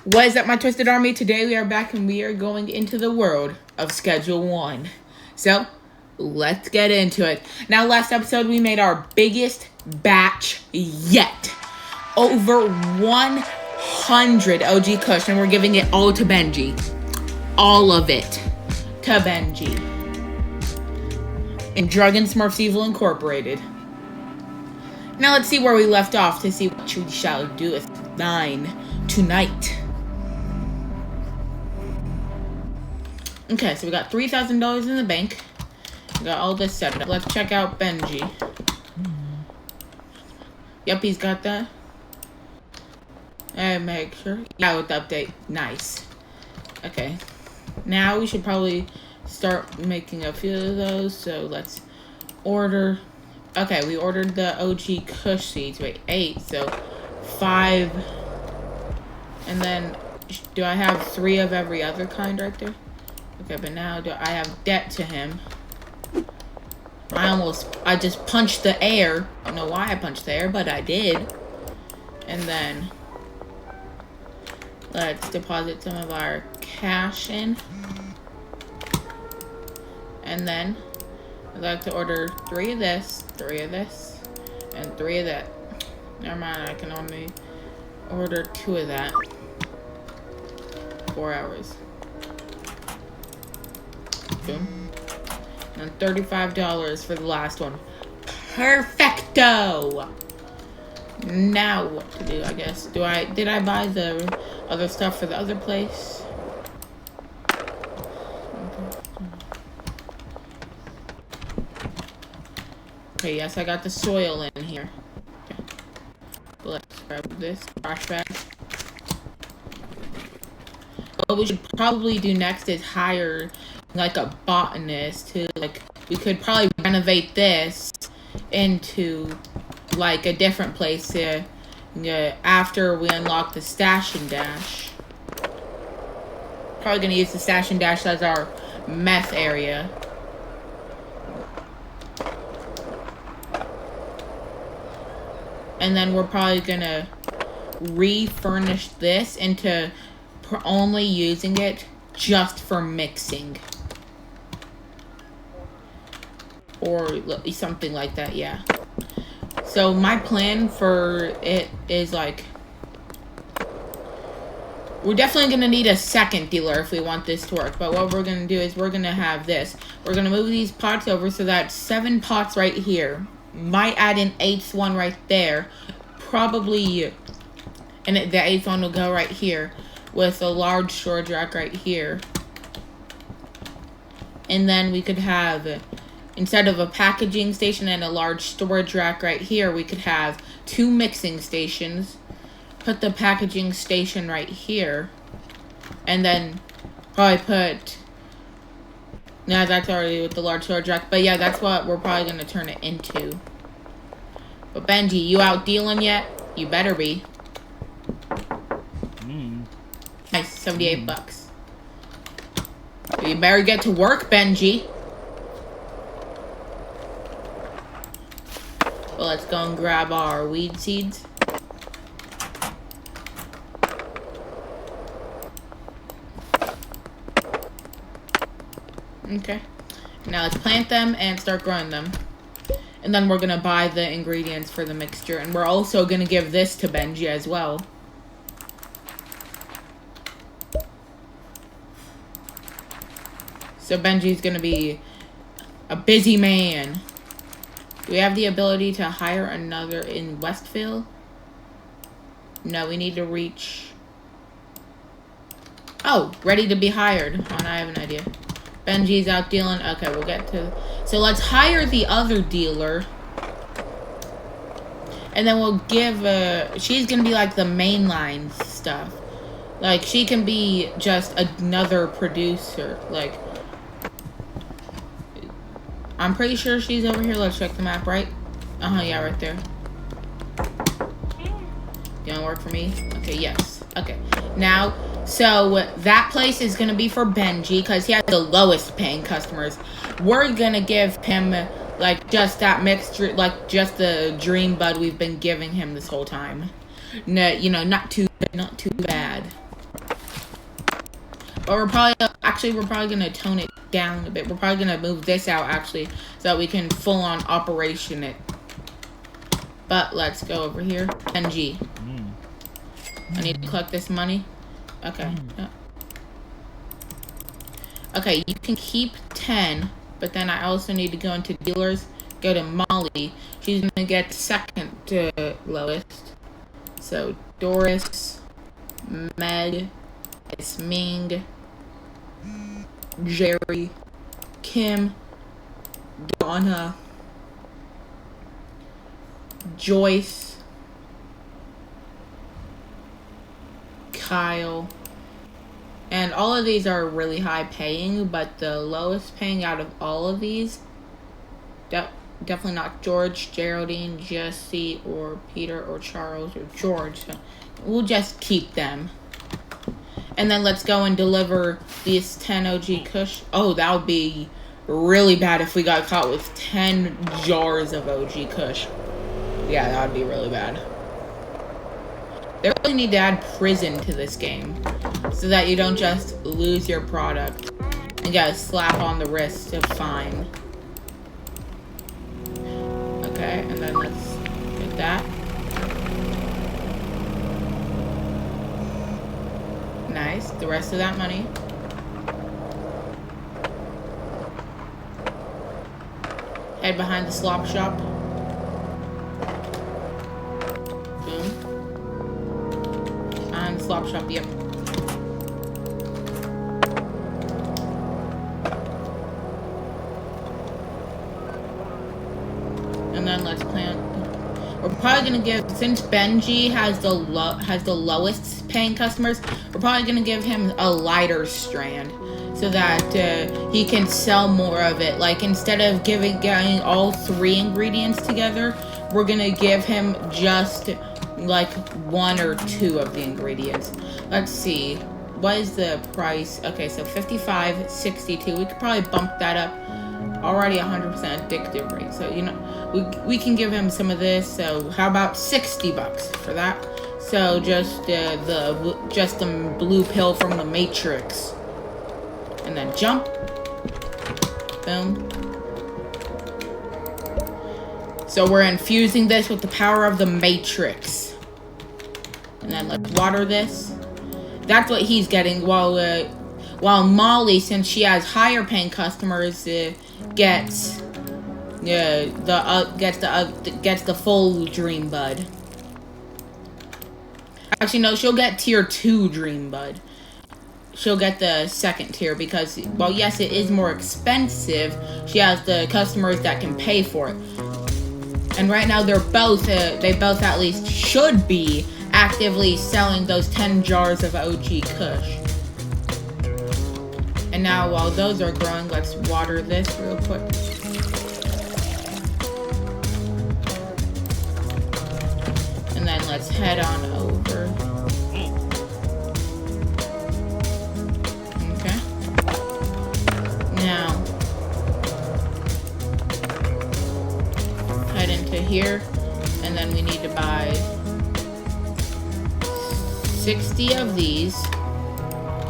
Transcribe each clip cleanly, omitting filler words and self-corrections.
What is up, my Twisted Army? Today we are back and we are going into the world of Schedule 1. So, let's get into it. Now, last episode we made our biggest batch yet. Over 100 OG Kush, and we're giving it all to Benji. All of it to Benji. In Dragon Smurfs Evil Incorporated. Now let's see where we left off to see what we shall do with 9 tonight. Okay, so we got $3,000 in the bank. We got all this set up. Let's check out Benji. Yep, he's got that. And make sure. Yeah, with the update. Nice. Okay. Now we should probably start making a few of those. So let's order. Okay, we ordered the OG Kush seeds. Wait, 8. So 5. And then, do I have 3 of every other kind right there? Okay, but now do I have debt to him? I just punched the air. I don't know why I punched the air, but I did. And then, let's deposit some of our cash in. And then, I'd like to order 3 of this, 3 of this, and 3 of that. Never mind, I can only order 2 of that. 4 hours. Boom. And $35 for the last one. Perfecto! Now what to do, I guess. Did I buy the other stuff for the other place? Okay, yes, I got the soil in here. Okay. Let's grab this trash bag. What we should probably do next is hire like a botanist who, like, we could probably renovate this into like a different place after we unlock the stash and dash. Probably gonna use the stash and dash as our meth area. And then we're probably gonna refurnish this into only using it just for mixing. Or something like that, yeah. So my plan for it is like, we're definitely going to need a second dealer if we want this to work. But what we're going to do is we're going to have this. We're going to move these pots over so that 7 pots right here. Might add an 8th one right there. Probably, and the 8th one will go right here. With a large storage rack right here. And then we could have, instead of a packaging station and a large storage rack right here, we could have 2 mixing stations. Put the packaging station right here. And then probably put, no, that's already with the large storage rack. But yeah, that's what we're probably going to turn it into. But Benji, you out dealing yet? You better be. Nice, 78 bucks. You better get to work, Benji. Well, let's go and grab our weed seeds. Okay. Now let's plant them and start growing them. And then we're going to buy the ingredients for the mixture. And we're also going to give this to Benji as well. So Benji's gonna be a busy man. Do we have the ability to hire another in Westville? No, we need to reach... Oh, ready to be hired. Oh, I have an idea. Benji's out dealing. Okay, we'll get to... So let's hire the other dealer. And then we'll give... she's gonna be like the mainline stuff. Like, she can be just another producer. Like... I'm pretty sure she's over here. Let's check the map, right? Yeah, right there. You wanna work for me? Okay, yes. Okay. Now, so that place is gonna be for Benji because he has the lowest paying customers. We're gonna give him like just that mixture, like just the dream bud we've been giving him this whole time. No, you know, not too bad. But we're probably gonna tone it down a bit. We're probably gonna move this out actually, so that we can full on operation it. But let's go over here. NG. I need to collect this money. Okay. Okay, you can keep 10, but then I also need to go into dealers. Go to Molly. She's gonna get second lowest. So Doris, Meg, Ming, Jerry, Kim, Donna, Joyce, Kyle, and all of these are really high paying, but the lowest paying out of all of these, definitely not George, Geraldine, Jesse, or Peter, or Charles, or George. So we'll just keep them. And then let's go and deliver these 10 OG Kush. Oh, that would be really bad if we got caught with 10 jars of OG Kush. Yeah, that would be really bad. They really need to add prison to this game, so that you don't just lose your product and get a slap on the wrist of fine. Okay, and then let's get that. Nice. The rest of that money. Head behind the slop shop. Boom. Behind the slop shop, yep. And then let's plant. We're probably gonna give, since Benji has the lowest paying customers, we're probably gonna give him a lighter strand so that he can sell more of it. Like instead of getting all 3 ingredients together, we're gonna give him just like 1 or 2 of the ingredients. Let's see, what is the price? Okay, so 55, 62. We could probably bump that up. Already 100% addictive rate, so you know we can give him some of this. So how about $60 for that? So just the blue pill from the Matrix, and then jump. Boom. So we're infusing this with the power of the Matrix, and then let's water this. That's what he's getting. While Molly, since she has higher paying customers, gets the full Dream Bud. Actually, no, she'll get tier 2 Dream Bud. She'll get the second tier because, well, yes, it is more expensive. She has the customers that can pay for it, and right now they both at least should be actively selling those 10 jars of OG Kush. And now, while those are growing, let's water this real quick. And then let's head on over. Okay. Now, head into here, and then we need to buy 60 of these.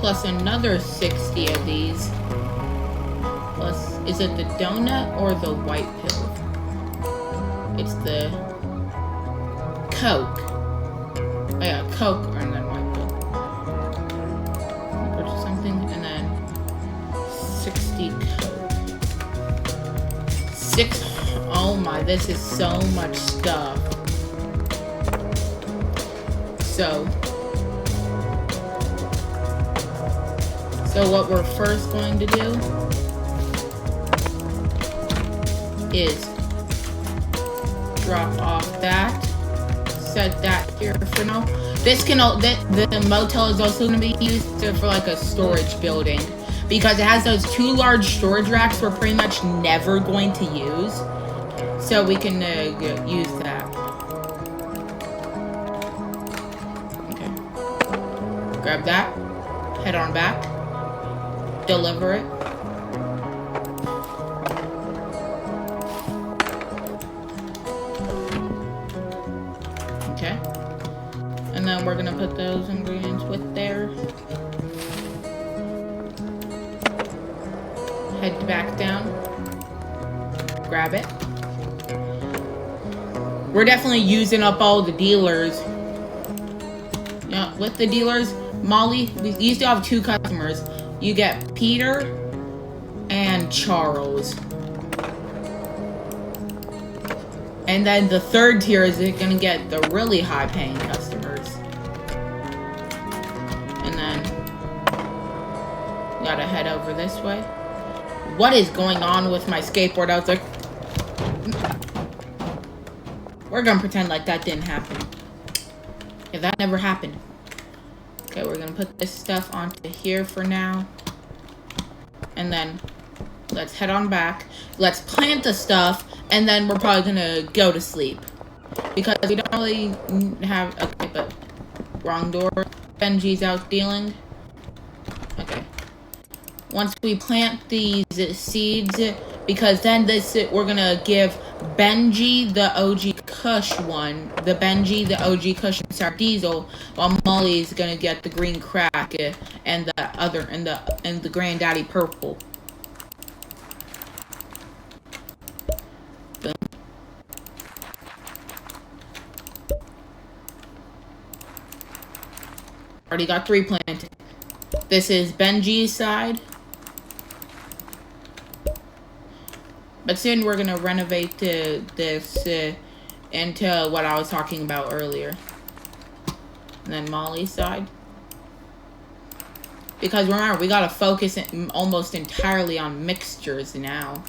Plus another 60 of these. Plus, is it the donut or the white pill? It's the Coke. Oh yeah, Coke and then white pill. Purchase something and then 60 Coke. Oh my, this is so much stuff. So what we're first going to do is drop off that, set that here for now. The motel is also going to be used for like a storage building because it has those 2 large storage racks we're pretty much never going to use. So we can use that. Okay. Grab that, head on back. Deliver it. Okay. And then we're gonna put those ingredients with there. back down. Grab it. We're definitely using up all the dealers. Yeah, with the dealers, Molly, you still have 2 customers. You get Peter and Charles. And then the 3rd tier is gonna get the really high paying customers. And then gotta head over this way. What is going on with my skateboard? I was like, we're gonna pretend like that didn't happen. Yeah, that never happened. Okay, we're gonna put this stuff onto here for now. And then let's head on back. Let's plant the stuff, and then we're probably gonna go to sleep. Because we don't really have... Okay, but... Wrong door. Benji's out dealing. Okay. Once we plant these seeds, because then we're gonna give Benji the OG Kush one, the Benji the OG Kush and Sour Diesel, while Molly's gonna get the green crack and the other and the Granddaddy purple. Boom. Already got 3 planted. This is Benji's side. But soon we're gonna renovate this into what I was talking about earlier. And then Molly's side. Because remember, we gotta focus almost entirely on mixtures now.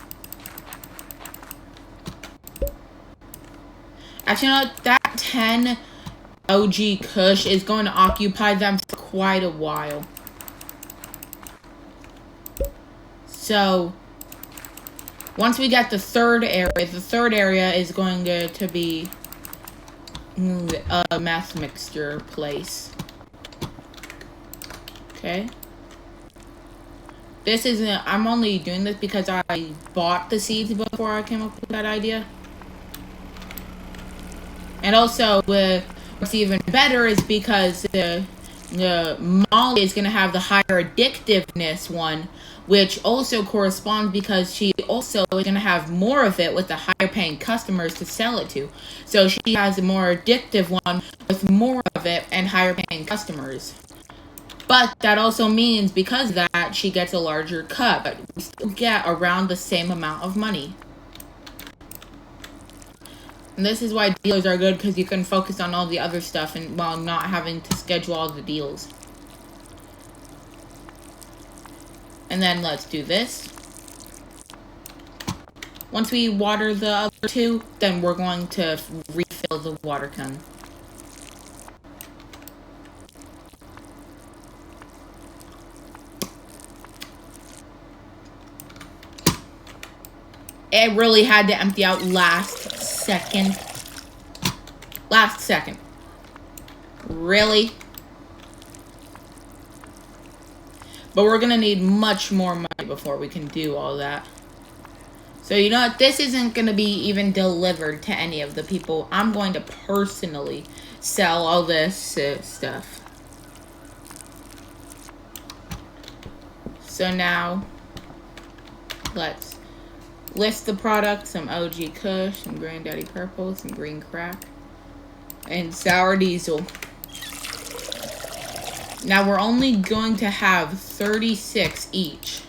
Actually, you know what? That 10 OG Kush is going to occupy them for quite a while. So... once we get the 3rd area is going to be a meth mixture place. Okay. This isn't... I'm only doing this because I bought the seeds before I came up with that idea. And also, what's even better is because Molly is going to have the higher addictiveness one, which also corresponds because she also is going to have more of it with the higher paying customers to sell it to. So she has a more addictive one with more of it and higher paying customers. But that also means because of that, she gets a larger cut, but we still get around the same amount of money. And this is why dealers are good, because you can focus on all the other stuff and while not having to schedule all the deals. And then let's do this. Once we water the other 2, then we're going to refill the water can. It really had to empty out last second. Last second. Really? But we're gonna need much more money before we can do all that. So you know what? This isn't gonna be even delivered to any of the people. I'm going to personally sell all this stuff. So now, let's list the products. Some OG Kush, some Granddaddy Purple, some Green Crack, and Sour Diesel. Now we're only going to have 36 each.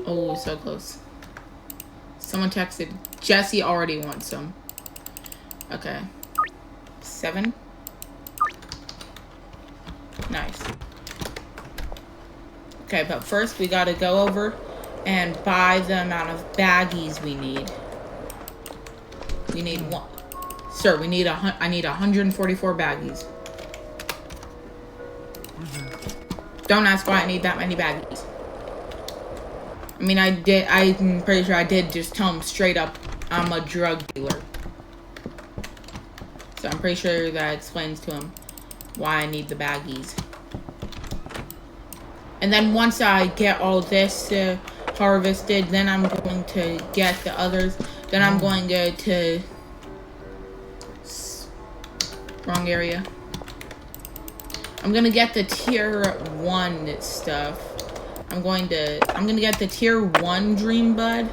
Oh, so close. Someone texted, Jesse already wants some. Okay. 7. Nice. Okay, but first we gotta go over and buy the amount of baggies we need. We need one. Sir, we need I need 144 baggies. Don't ask why I need that many baggies. I mean, I'm pretty sure I did just tell him straight up I'm a drug dealer. So I'm pretty sure that explains to him why I need the baggies. And then once I get all this harvested, then I'm going to get the others. Then I'm going to wrong area. I'm gonna get the tier 1 stuff. I'm gonna get the tier 1 Dream Bud.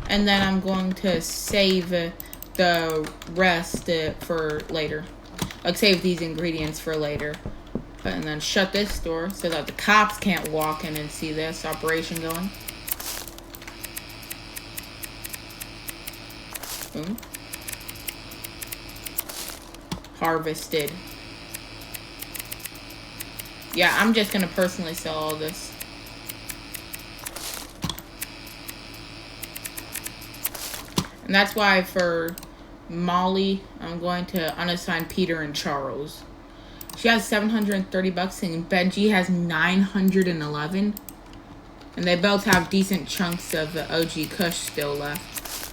And then I'm going to save the rest for later. Like, save these ingredients for later. And then shut this door so that the cops can't walk in and see this operation going. Boom. Harvested. Yeah, I'm just gonna personally sell all this. And that's why for Molly, I'm going to unassign Peter and Charles. She has 730 bucks and Benji has 911. And they both have decent chunks of the OG Kush still left.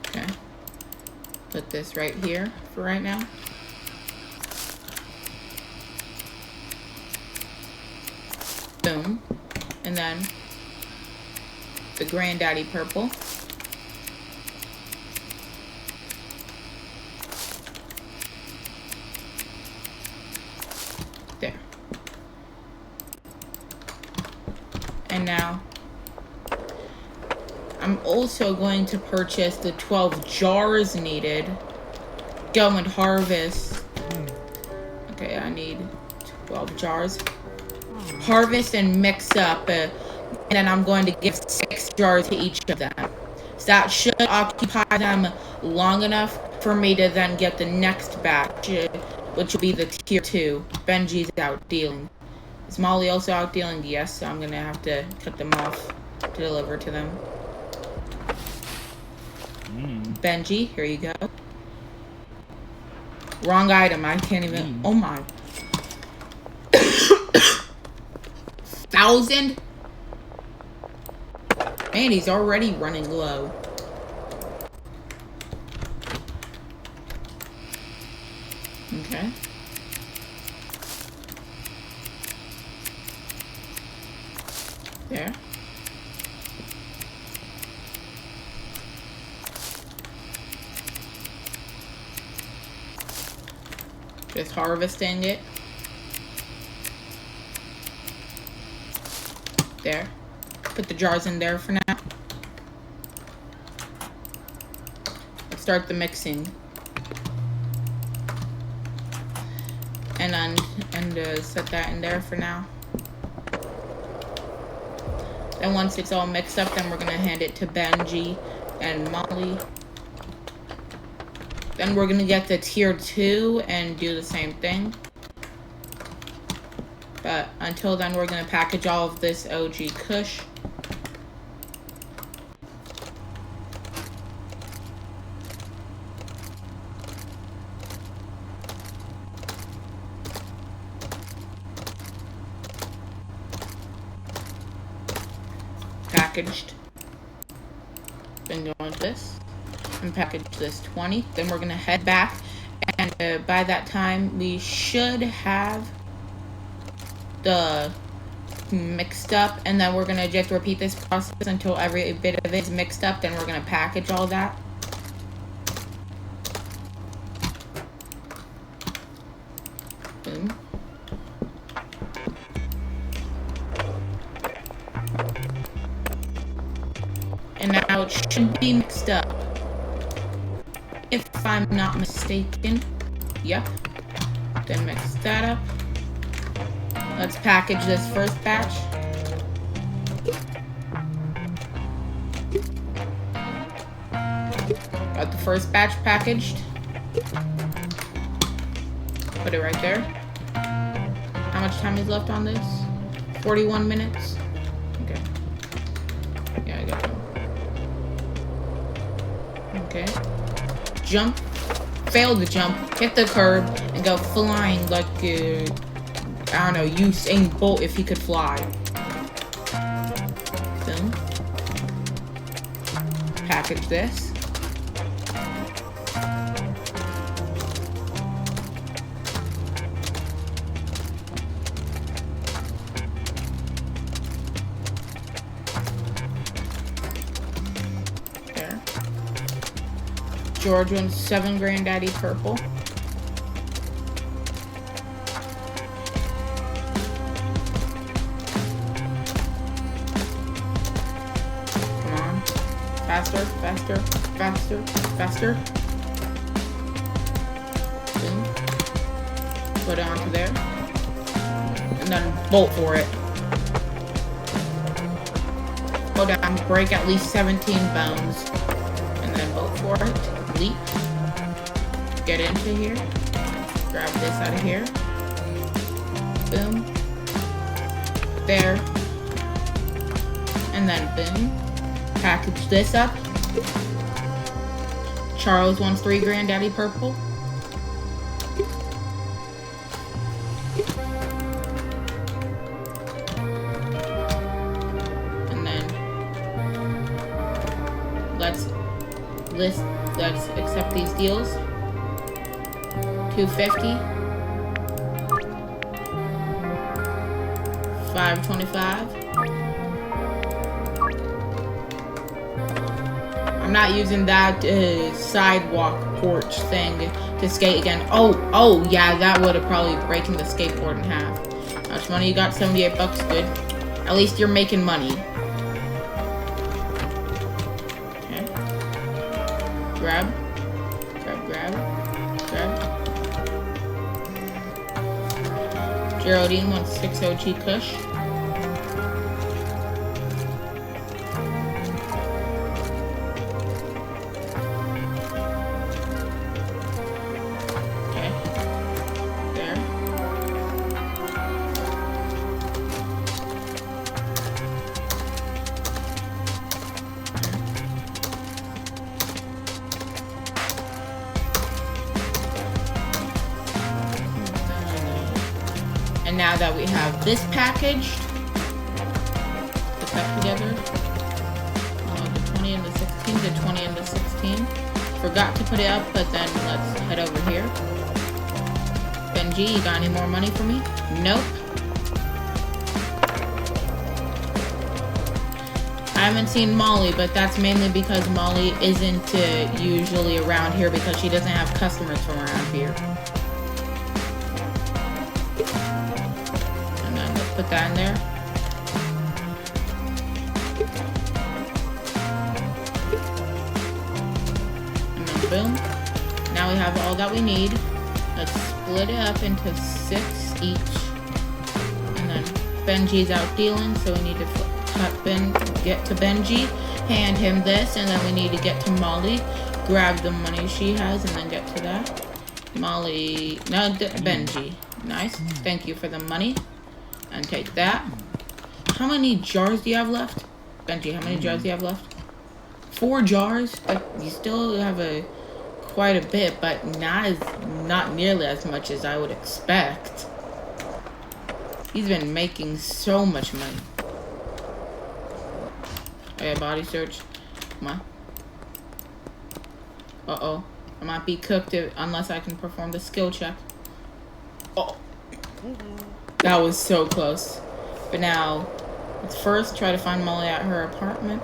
Okay. Put this right here for right now. Boom. And then the Granddaddy Purple. There. And now I'm also going to purchase the 12 jars needed. Go and harvest. Okay, I need 12 jars. Harvest and mix up. And then I'm going to give 6 jars to each of them. So that should occupy them long enough for me to then get the next batch, which will be the tier 2. Benji's out dealing. Is Molly also out dealing? Yes, so I'm going to have to cut them off to deliver to them. Benji, here you go. Wrong item, I can't even... Oh my. 1,000? Man, he's already running low. Okay. There. Just harvesting it. There. Put the jars in there for now. Let's start the mixing. And set that in there for now. Then once it's all mixed up, then we're gonna hand it to Benji and Molly. Then we're gonna get the tier 2 and do the same thing. But until then, we're gonna package all of this OG Kush. Packaged. Then go into this and package this 20. Then we're gonna head back, and by that time we should have the mixed up, and then we're gonna just repeat this process until every bit of it is mixed up. Then we're gonna package all that. Boom. And now it should be mixed up, if I'm not mistaken. Yep. Then mix that up. Let's package this first batch. Got the first batch packaged. Put it right there. How much time is left on this? 41 minutes. Okay. Yeah, I got it. Okay. Jump. Fail to jump. Hit the curb and go flying like I don't know, Usain Bolt if he could fly. Boom. Package this. There. George wants 7 Granddaddy purple. Come on. Faster, faster, faster, faster. Boom. Put it onto there. And then bolt for it. Go down, break at least 17 bones. And then bolt for it. Leap. Get into here. Grab this out of here. Boom. There. And then boom. Package this up. Charles wants 3 Granddaddy purple. And then let's accept these deals. 250. 525. I'm not using that sidewalk porch thing to skate again. Oh, yeah, that would have probably broken the skateboard in half. How much money you got? 78 bucks, good. At least you're making money. Okay. Grab. Geraldine wants 6 OG Kush. And now that we have this packaged, put that together. The 20 and the 16, the 20 and the 16. Forgot to put it up, but then let's head over here. Benji, you got any more money for me? Nope. I haven't seen Molly, but that's mainly because Molly isn't usually around here because she doesn't have customers from around here. Put that in there. And then boom. Now we have all that we need. Let's split it up into 6 each. And then Benji's out dealing, so we need to get to Benji, hand him this, and then we need to get to Molly, grab the money she has, and then get to that. Molly, no, Benji. Nice. Thank you for the money. And take that. How many jars do you have left? Benji, how many jars do you have left? 4 jars? You still have quite a bit, but not nearly as much as I would expect. He's been making so much money. Okay, body search. Come on. Uh-oh. I might be cooked unless I can perform the skill check. Oh. That was so close. But now, let's first try to find Molly at her apartment.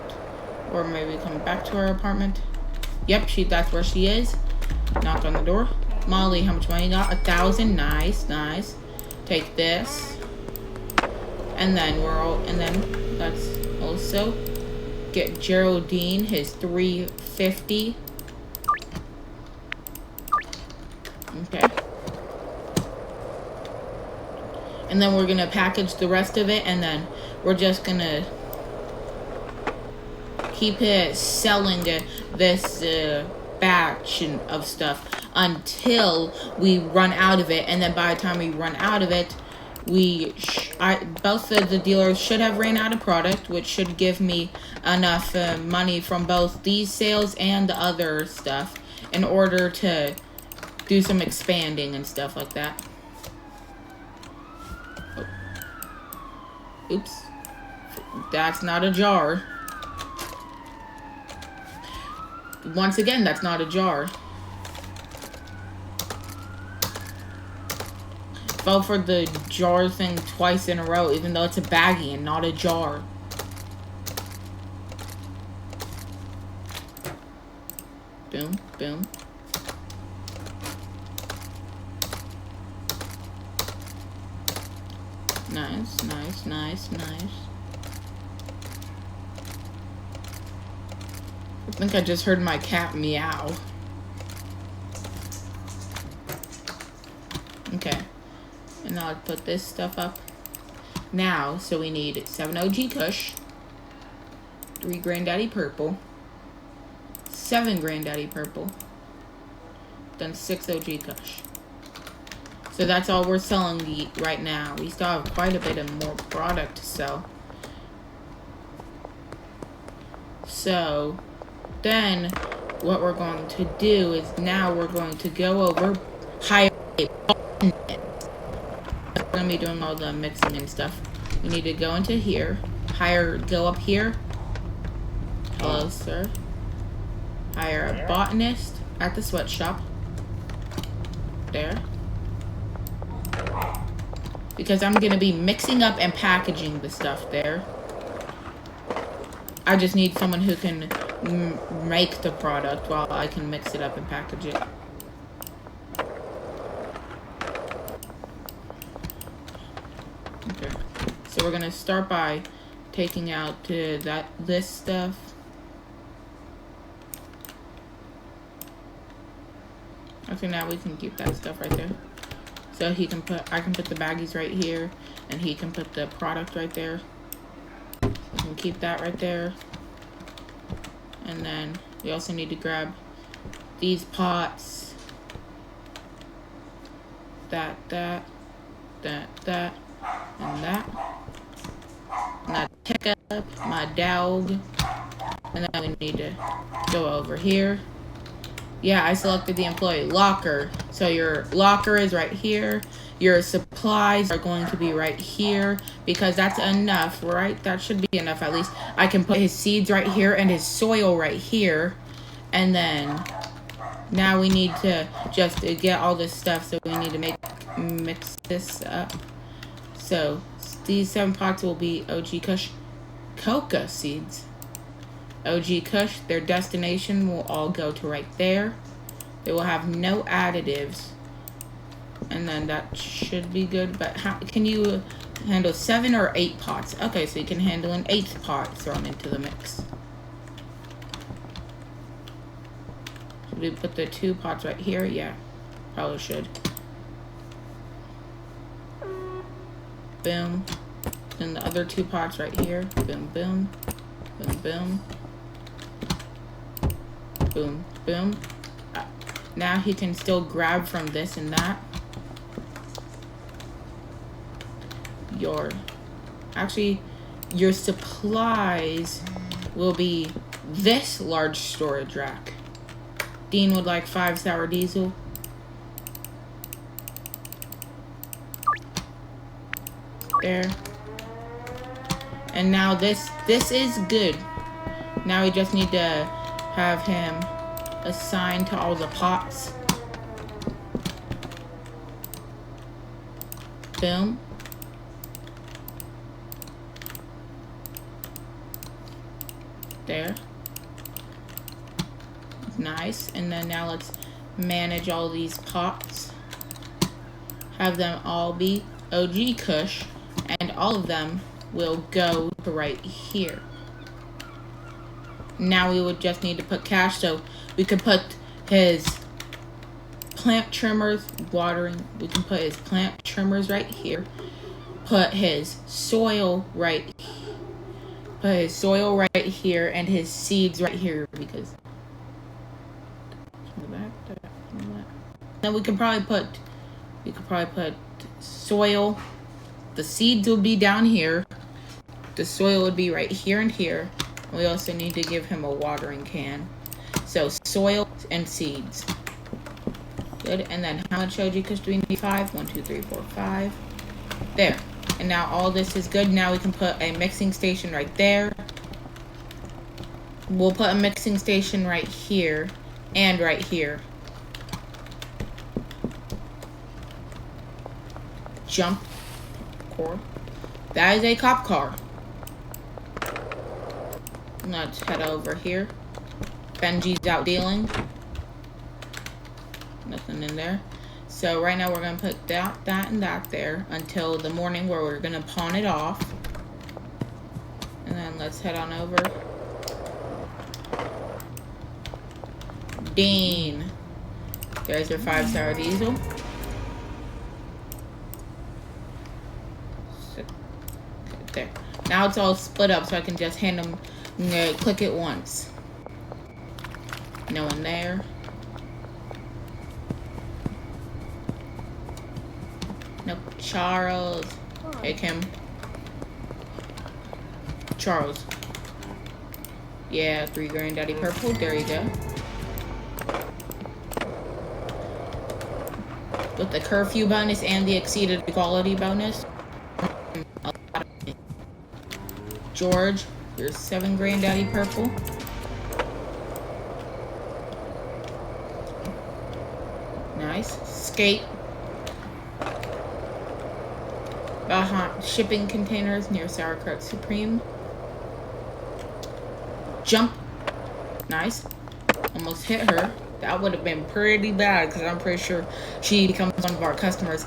Or maybe come back to her apartment. Yep, that's where she is. Knock on the door. Molly, how much money you got? 1,000. Nice, nice. Take this. And then let's also get Geraldine his 350. Okay. And then we're gonna package the rest of it, and then we're just gonna keep selling this batch of stuff until we run out of it. And then by the time we run out of it, both of the dealers should have ran out of product, which should give me enough money from both these sales and the other stuff in order to do some expanding and stuff like that. Oops. That's not a jar. Once again, that's not a jar. Fell for the jar thing twice in a row, even though it's a baggie and not a jar. Boom, boom. Nice, nice, nice. I think I just heard my cat meow. Okay. And now let's put this stuff up. Now, so we need 7 OG Kush, 3 Granddaddy Purple, 7 Granddaddy Purple, then 6 OG Kush. So that's all we're selling right now. We still have quite a bit of more product to sell. So then what we're going to do is now we're going to go over higher. We're going to be doing all the mixing and stuff. We need to go into here. Go up here. Hello, sir. Hire a botanist at the sweatshop. There. Because I'm going to be mixing up and packaging the stuff there. I just need someone who can make the product while I can mix it up and package it. Okay. So we're going to start by taking out this stuff. Okay, now we can keep that stuff right there. So I can put the baggies right here, and he can put the product right there. We can keep that right there. And then we also need to grab these pots. That, and that. And I pick up my dog. And then we need to go over here. Yeah, I selected the employee locker. So your locker is right here. Your supplies are going to be right here because that's enough, right? That should be enough at least. I can put his seeds right here and his soil right here. And then now we need to just get all this stuff. So we need to mix this up. So these 7 pots will be OG Kush coca seeds. OG Kush, their destination will all go to right there. They will have no additives. And then that should be good. But how can you handle 7 or 8 pots? Okay, so you can handle an 8th pot thrown into the mix. Should we put the 2 pots right here? Yeah, probably should. Boom. Then the other 2 pots right here. Boom, boom. Boom, boom. Boom, boom. Now he can still grab from this and that. Your supplies will be this large storage rack. Dean would like 5 sour diesel. There. And now this is good. Now we just need to have him assigned to all the pots. Boom. There. Nice. And then now let's manage all these pots. Have them all be OG Kush, and all of them will go to right here. Now we would just need to put cash, so we could put his plant trimmers, watering. We can put his plant trimmers right here. Put his soil right here, and his seeds right here, because then we could probably put soil. The seeds will be down here. The soil would be right here and here. We also need to give him a watering can. So soil and seeds. Good. And then how much OG Kush do we need? 5. 1, 2, 3, 4, 5. There. And now all this is good. Now we can put a mixing station right there. We'll put a mixing station right here and right here. Jump cord. That is a cop car. Let's head over here. Benji's out dealing. Nothing in there. So right now we're gonna put that, and that there until the morning where we're gonna pawn it off. And then let's head on over. Dean. There's your 5-star diesel. There. Now it's all split up so I can just hand them, click it once. No one there. Nope. Charles. Hey, Kim. Charles. Yeah, 3 Granddaddy Purple. There you go. With the curfew bonus and the exceeded equality bonus. George, you're 7 Granddaddy Purple. Nice. Skate. Shipping containers near Sauerkraut Supreme. Jump. Nice. Almost hit her. That would have been pretty bad because I'm pretty sure she becomes one of our customers.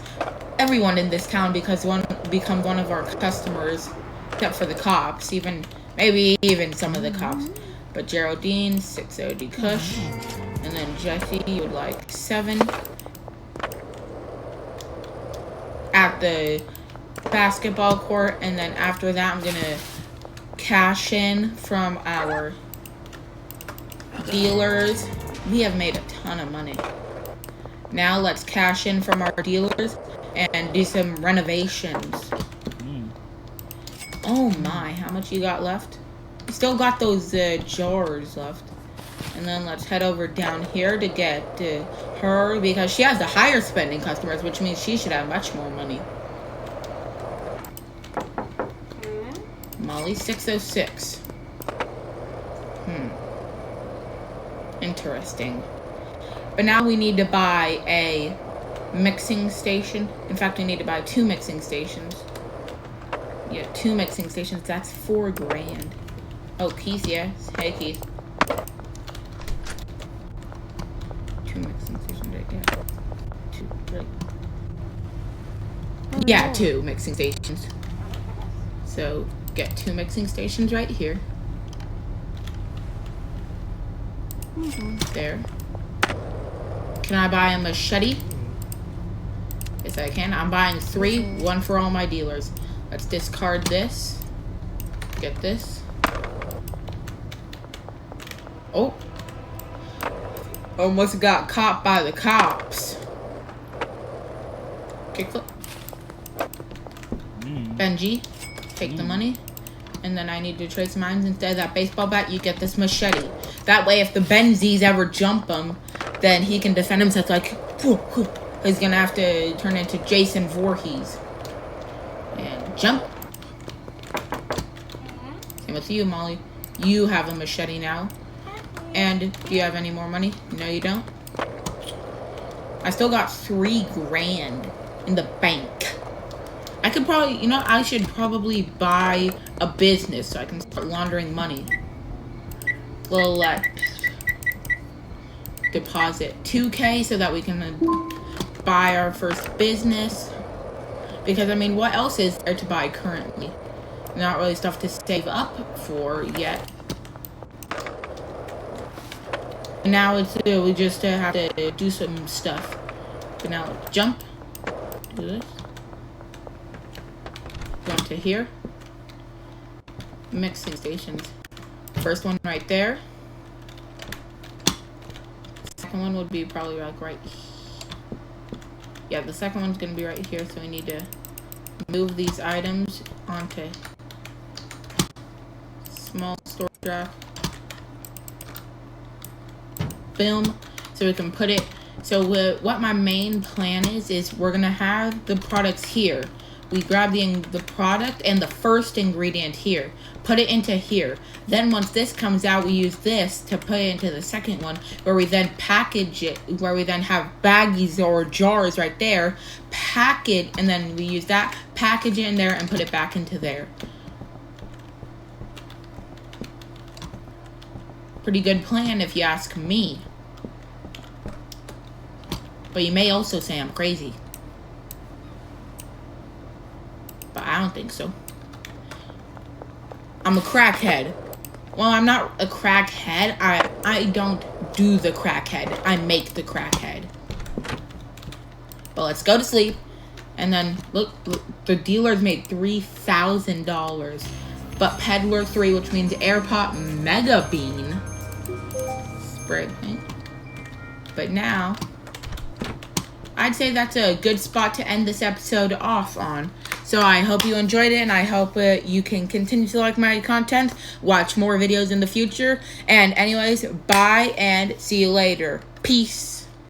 Everyone in this town becomes one of our customers, except for the cops. Maybe even some of the cops. But Geraldine, 6 OD Kush. And then Jesse, you would like 7. At the basketball court. And then after that, I'm going to cash in from our dealers. We have made a ton of money. Now let's cash in from our dealers and do some renovations. Oh my, how much you got left? You still got those jars left. And then let's head over down here to get her, because she has the higher spending customers, which means she should have much more money. Molly, 606. Interesting. But now we need to buy a mixing station. In fact, we need to buy 2 mixing stations. Yeah, 2 mixing stations. That's 4 grand. Oh, Keith, yes. Hey, Keith. 2 mixing stations right there. 2, right. Yeah, 2 mixing stations. So, get 2 mixing stations right here. There. Can I buy a machete? Yes, I can. I'm buying 3, 1 for all my dealers. Let's discard this. Get this. Oh. Almost got caught by the cops. Kickflip. Benji, take the money. And then I need to trade some items. Instead of that baseball bat, you get this machete. That way, if the Benzies ever jump him, then he can defend himself like... He's going to have to turn into Jason Voorhees. And jump. Same with you, Molly. You have a machete now. And do you have any more money? No, you don't. I still got 3 grand in the bank. I could probably, I should probably buy a business so I can start laundering money. We'll deposit 2K so that we can buy our first business. Because, what else is there to buy currently? Not really stuff to save up for yet. And now we just have to do some stuff. But now jump. Do this. Go into here. Mixing stations. First one right there. Second one would be probably like right here. Yeah, the second one's gonna be right here, so we need to move these items onto small storage rack. Boom. So we can put it. So what my main plan is we're gonna have the products here. We grab the product and the first ingredient here, put it into here. Then once this comes out, we use this to put it into the second one, where we then package it, where we then have baggies or jars right there, pack it, and then we use that, package it in there, and put it back into there. Pretty good plan if you ask me. But you may also say I'm crazy. But I don't think so. I'm a crackhead. Well, I'm not a crackhead. I don't do the crackhead. I make the crackhead. But let's go to sleep. And then, look the dealers made $3,000. But Peddler 3, which means Airpot Mega Bean. Sprig. But now, I'd say that's a good spot to end this episode off on. So I hope you enjoyed it, and I hope you can continue to like my content, watch more videos in the future. And anyways, bye, and see you later. Peace.